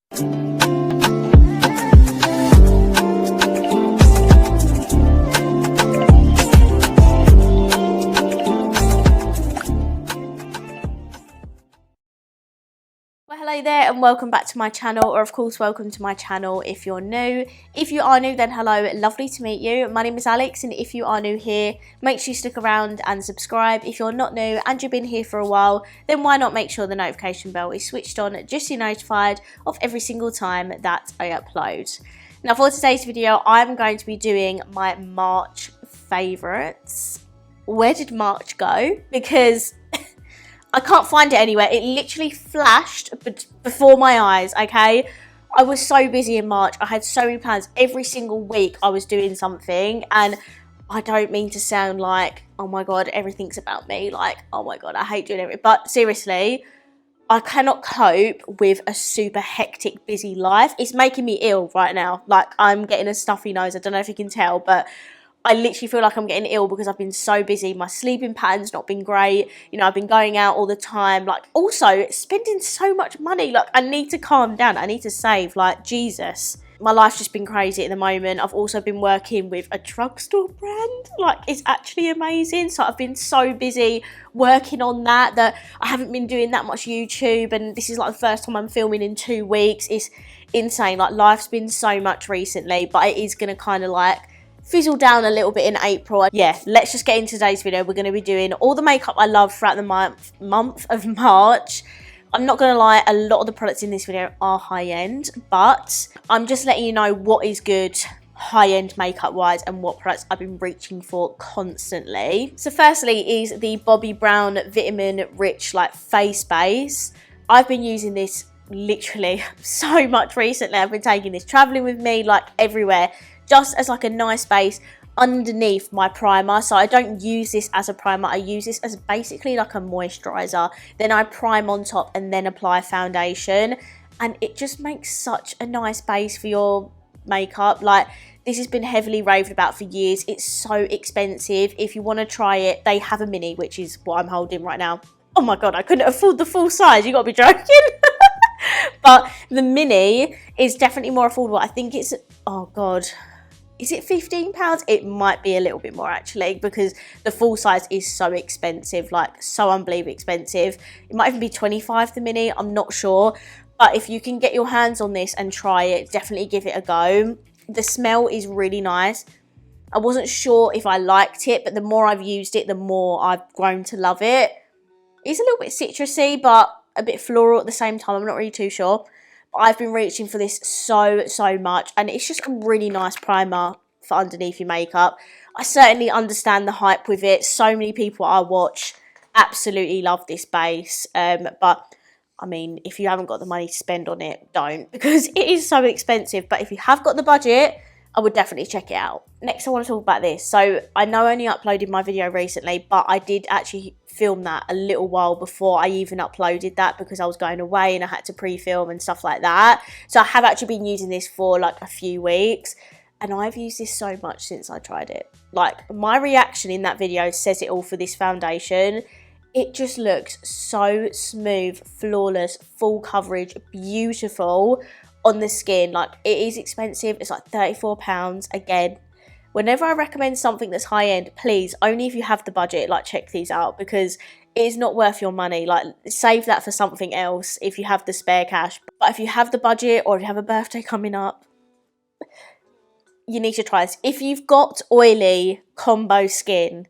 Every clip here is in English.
Hello there and welcome back to my channel, or of course welcome to my channel if you're new. If you are new, then hello, lovely to meet you. My name is Alex, and if you are new here, make sure you stick around and subscribe. If you're not new and you've been here for a while, then why not make sure the notification bell is switched on just so you're notified of every single time that I upload. Now for today's video, I'm going to be doing my March favourites. Where did March go? Because I can't find it anywhere. It literally flashed before my eyes, okay? I was so busy in March. I had so many plans. Every single week I was doing something, and I don't mean to sound like, oh my God, everything's about me. Like, oh my God, I hate doing everything. But seriously, I cannot cope with a super hectic, busy life. It's making me ill right now. Like, I'm getting a stuffy nose. I don't know if you can tell, but I literally feel like I'm getting ill because I've been so busy. My sleeping pattern's not been great. You know, I've been going out all the time. Like, also spending so much money. Like, I need to calm down. I need to save. Like, Jesus. My life's just been crazy at the moment. I've also been working with a drugstore brand. Like, it's actually amazing. So I've been so busy working on that I haven't been doing that much YouTube. And this is like the first time I'm filming in 2 weeks. It's insane. Like, life's been so much recently. But it is going to kind of like fizzle down a little bit in April. Yeah, let's just get into today's video. We're going to be doing all the makeup I love throughout the month of March. I'm not going to lie, a lot of the products in this video are high-end, but I'm just letting you know what is good high-end makeup-wise and what products I've been reaching for constantly. So firstly is the Bobbi Brown Vitamin Rich like face base. I've been using this literally so much recently. I've been taking this traveling with me, like everywhere, just as like a nice base underneath my primer. So I don't use this as a primer, I use this as basically like a moisturizer. Then I prime on top and then apply foundation, and it just makes such a nice base for your makeup. Like, this has been heavily raved about for years. It's so expensive. If you want to try it, they have a mini, which is what I'm holding right now. Oh my God, I couldn't afford the full size. You gotta be joking. But the mini is definitely more affordable. I think it's, oh God, is it £15? It might be a little bit more actually, because the full size is so expensive, like so unbelievably expensive. It might even be 25 the mini, I'm not sure. But if you can get your hands on this and try it, definitely give it a go. The smell is really nice. I wasn't sure if I liked it, but the more I've used it, the more I've grown to love it. It's a little bit citrusy, but a bit floral at the same time. I'm not really too sure. I've been reaching for this so much, and it's just a really nice primer for underneath your makeup. I certainly understand the hype with it. So many people I watch absolutely love this base, but I mean, if you haven't got the money to spend on it, don't, because it is so expensive. But if you have got the budget, I would definitely check it out. Next, I want to talk about this. So I know I only uploaded my video recently, but I did actually film that a little while before I even uploaded that, because I was going away and I had to pre-film and stuff like that. So I have actually been using this for like a few weeks, and I've used this so much since I tried it. Like, my reaction in that video says it all for this foundation. It just looks so smooth, flawless, full coverage, beautiful on the skin. Like, it is expensive. It's like £34. Again, whenever I recommend something that's high-end, please, only if you have the budget, like, check these out, because it is not worth your money. Like, save that for something else if you have the spare cash. But if you have the budget, or if you have a birthday coming up, you need to try this. If you've got oily combo skin,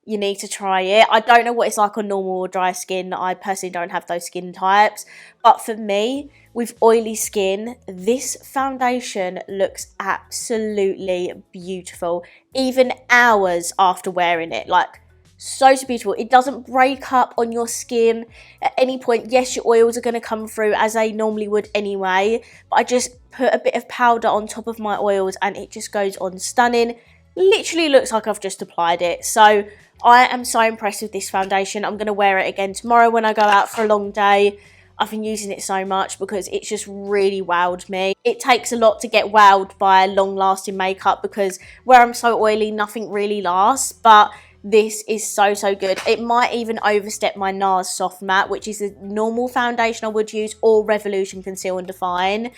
you need to try it. I don't know what it's like on normal or dry skin. I personally don't have those skin types. But for me, with oily skin, this foundation looks absolutely beautiful. Even hours after wearing it. Like, so beautiful. It doesn't break up on your skin at any point. Yes, your oils are going to come through as they normally would anyway. But I just put a bit of powder on top of my oils and it just goes on stunning. Literally looks like I've just applied it. So I am so impressed with this foundation. I'm going to wear it again tomorrow when I go out for a long day. I've been using it so much because it's just really wowed me. It takes a lot to get wowed by long lasting makeup, because where I'm so oily, nothing really lasts. But This is so, so good. It might even overstep my NARS Soft Matte, which is a normal foundation I would use, or Revolution Conceal and Define.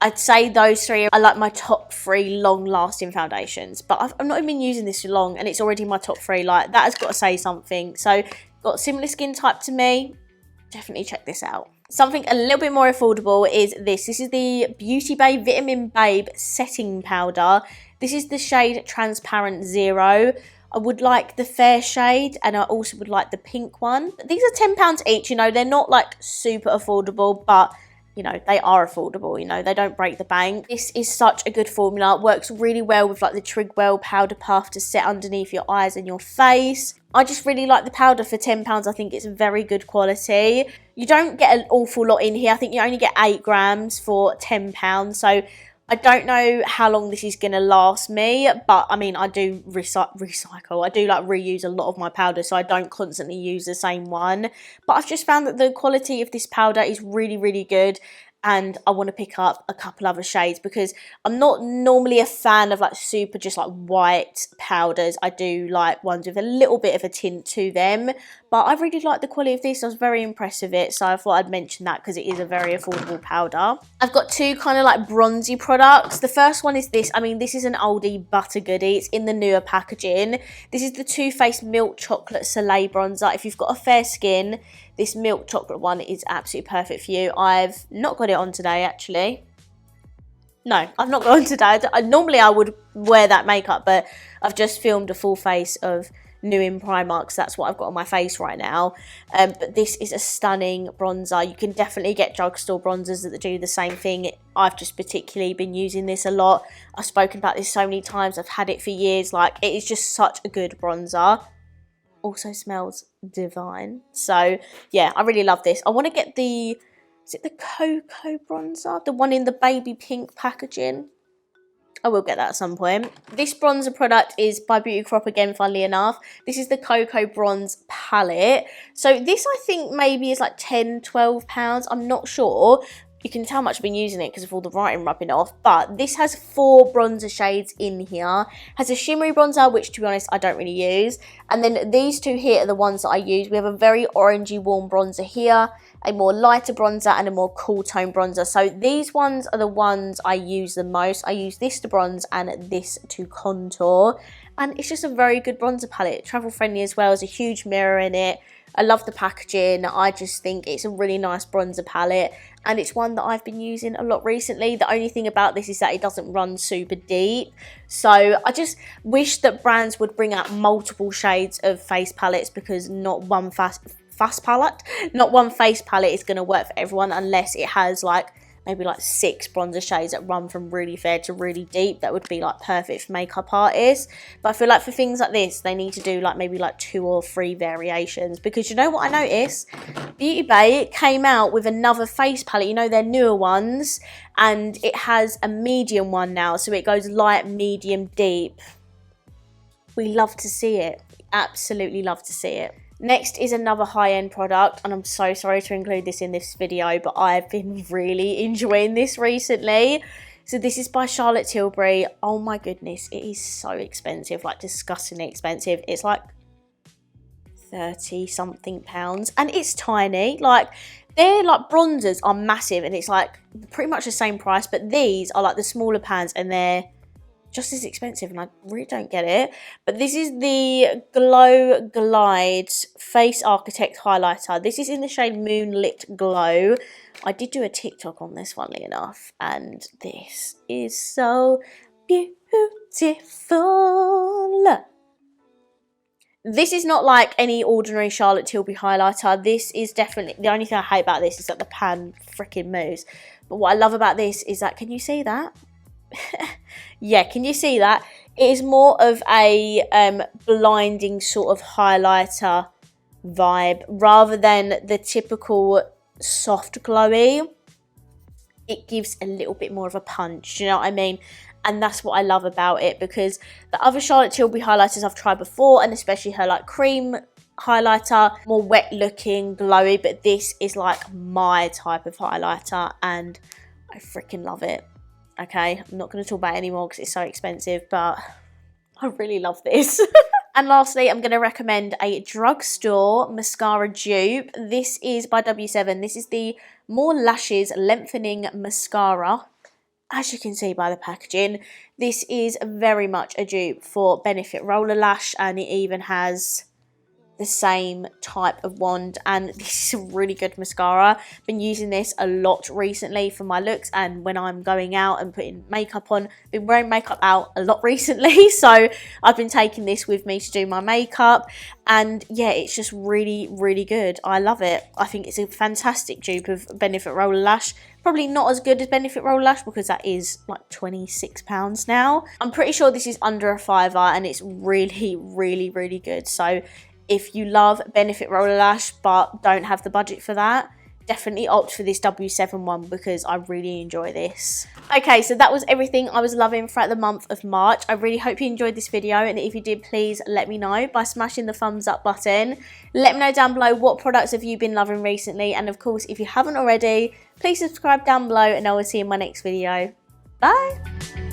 I'd say those three are like my top 3 long-lasting foundations. But I've not even been using this for long, and it's already my top 3. Like, that has got to say something. So, got similar skin type to me. Definitely check this out. Something a little bit more affordable is this. This is the Beauty Bay Vitamin Babe Setting Powder. This is the shade Transparent Zero. I would like the fair shade, and I also would like the pink one. These are £10 each, you know, they're not like super affordable, but you know, they are affordable, you know, they don't break the bank. This is such a good formula. It works really well with like the Trigwell powder puff to set underneath your eyes and your face. I just really like the powder for £10. I think it's very good quality. You don't get an awful lot in here. I think you only get 8 grams for £10. So I don't know how long this is going to last me, but I mean, I do recycle. I do like reuse a lot of my powder, so I don't constantly use the same one. But I've just found that the quality of this powder is really, really good. And I want to pick up a couple other shades because I'm not normally a fan of like super just like white powders. I do like ones with a little bit of a tint to them, but I really like the quality of this. I was very impressed with it, so I thought I'd mention that because it is a very affordable powder. I've got 2 kind of like bronzy products. The first one is this. I mean, this is an oldie but a goodie. It's in the newer packaging. This is the Too Faced Milk Chocolate Soleil Bronzer. If you've got a fair skin, this milk chocolate one is absolutely perfect for you. I've not got it on today, actually. No, I've not got it on today. Normally I would wear that makeup, but I've just filmed a full face of New in Primark, so that's what I've got on my face right now. But this is a stunning bronzer. You can definitely get drugstore bronzers that do the same thing. I've just particularly been using this a lot. I've spoken about this so many times. I've had it for years. Like, it is just such a good bronzer. Also smells divine. So yeah, I really love this. I want to get the, is it the Cocoa bronzer? The one in the baby pink packaging. I will get that at some point. This bronzer product is by Beauty Crop again, funnily enough. This is the Cocoa Bronze Palette. So this I think maybe is like £10, £12. I'm not sure. You can tell how much I've been using it because of all the writing rubbing off. But this has 4 bronzer shades in here. Has a shimmery bronzer, which to be honest, I don't really use. And then these 2 here are the ones that I use. We have a very orangey warm bronzer here, a more lighter bronzer, and a more cool tone bronzer. So these ones are the ones I use the most. I use this to bronze and this to contour. And it's just a very good bronzer palette. Travel friendly as well. There's a huge mirror in it. I love the packaging. I just think it's a really nice bronzer palette, and it's one that I've been using a lot recently. The only thing about this is that it doesn't run super deep, so I just wish that brands would bring out multiple shades of face palettes, because not one face palette is going to work for everyone unless it has like maybe like 6 bronzer shades that run from really fair to really deep. That would be like perfect for makeup artists. But I feel like for things like this, they need to do like maybe like 2 or 3 variations, because you know what I noticed? Beauty Bay came out with another face palette, you know, their newer ones, and it has a medium one now, so it goes light, medium, deep. We love to see it. Absolutely love to see it. Next is another high-end product, and I'm so sorry to include this in this video, but I've been really enjoying this recently. So this is by Charlotte Tilbury. Oh my goodness, it is so expensive, like disgustingly expensive. It's like 30 something pounds, and it's tiny. Like, their like bronzers are massive, and it's like pretty much the same price, but these are like the smaller pans, and they're just as expensive, and I really don't get it. But this is the Glow Glide Face Architect Highlighter. This is in the shade Moonlit Glow. I did do a TikTok on this, funnily enough, and this is so beautiful. This is not like any ordinary Charlotte Tilbury highlighter. This is definitely, the only thing I hate about this is that the pan freaking moves. But what I love about this is that, can you see that? Yeah, can you see that? It is more of a blinding sort of highlighter vibe rather than the typical soft glowy. It gives a little bit more of a punch, you know what I mean? And that's what I love about it, because the other Charlotte Tilbury highlighters I've tried before, and especially her like cream highlighter, more wet looking, glowy, but this is like my type of highlighter and I freaking love it. Okay, I'm not going to talk about it anymore because it's so expensive, but I really love this. And lastly, I'm going to recommend a drugstore mascara dupe. This is by W7. This is the More Lashes Lengthening Mascara. As you can see by the packaging, this is very much a dupe for Benefit Roller Lash, and it even has the same type of wand, and this is a really good mascara. Been using this a lot recently for my looks, and when I'm going out and putting makeup on. Been wearing makeup out a lot recently, so I've been taking this with me to do my makeup, and yeah, it's just really, really good. I love it. I think it's a fantastic dupe of Benefit Roller Lash. Probably not as good as Benefit Roller Lash because that is like £26 now. I'm pretty sure this is under a £5, and it's really, really, really good. So if you love Benefit Roller Lash but don't have the budget for that, definitely opt for this W7 one because I really enjoy this. Okay, so that was everything I was loving throughout the month of March. I really hope you enjoyed this video, and if you did, please let me know by smashing the thumbs up button. Let me know down below what products have you been loving recently, and of course, if you haven't already, please subscribe down below, and I will see you in my next video. Bye!